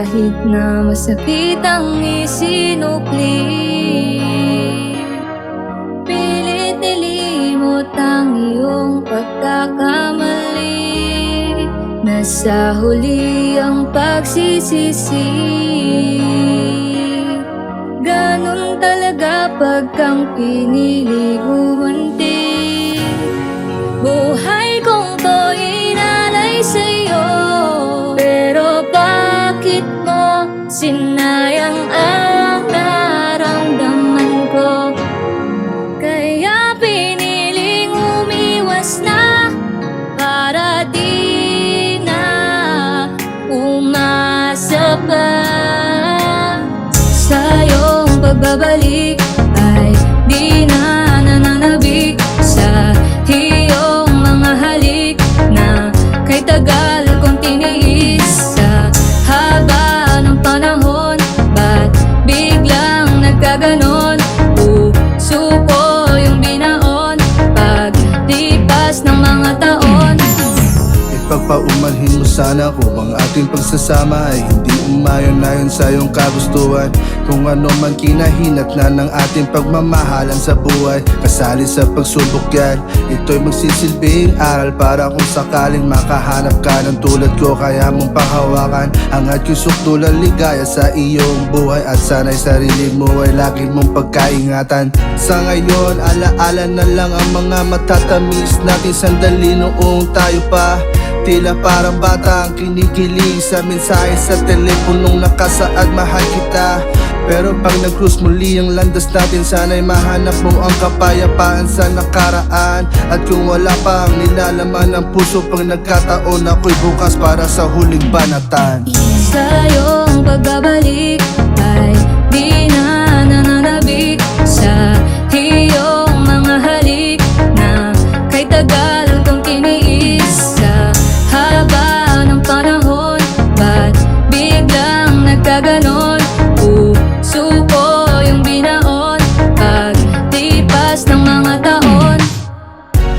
Kahit na masakit ang isinukli, pilit nilimot ang iyong pagkakamali. Nasa huli ang pagsisisi. Ganon talaga pagkang pinili gumanti. Buhay kong to'y inalay sa'yo, pero bakit mo sinayang ang naramdaman ko? Kaya piniling umiwas na para di na umasa pa. Sa iyong pagbabalik ay di na nananabik sa iyong mga halik na kay tagal kong tiniis. Sa haba ng panahon, ba't biglang nagkaganon? Puso ko yung binaon paglipas ng mga taon. Ipagpaumanhin mo sana kung ang ating pagsasama ay hindi umayon-ayon sa iyong kagustuhan. Kung ano man kinahinat na ng ating pagmamahalan sa buhay, kasali sa pagsubok yan. Ito'y magsisilbing aral para kung sakaling makahanap ka ng tulad ko. Kaya mong panghawakan ang ating sukdulan ligaya sa iyong buhay. At sana'y sarili mo ay lagi mong pagkaingatan. Sa ngayon, alaala na lang ang mga matatamis natin sandali noong tayo pa. Tila parang bata ang kinikilig sa mensahe sa teleponong nakasaad mahal kita. Pero pag nag-cruise muli ang landas natin, sana'y mahanap mo ang kapayapaan sa nakaraan. At kung wala pa ang nilalaman ng puso, pag nagkataon ako'y bukas para sa huling banatan. Sa iyong pagbabalik ay di na nananabik sa iyong mga halik na kay tagal kong tiniis. Sa haba ng panahon, ba't biglang nagkaganon? Puso ko yung binaon paglipas ng mga taon.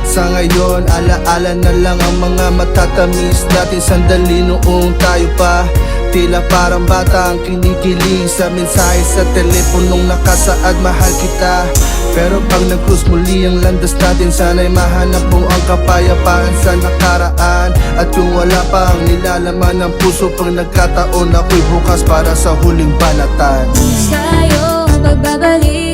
Sa ngayon, alaala na lang ang mga matatamis natin sandali noong tayo pa. Tila parang bata ang kinikilig sa mensahe sa teleponong nakasaad mahal kita. Pero pag nag-cruise muli ang landas natin, sana'y mahanap mo ang kapayapaan sa nakaraan. At kung wala pa ang nilalaman ng puso, pag nagkataon ako'y bukas para sa huling banatan. Sa iyong pagbabalik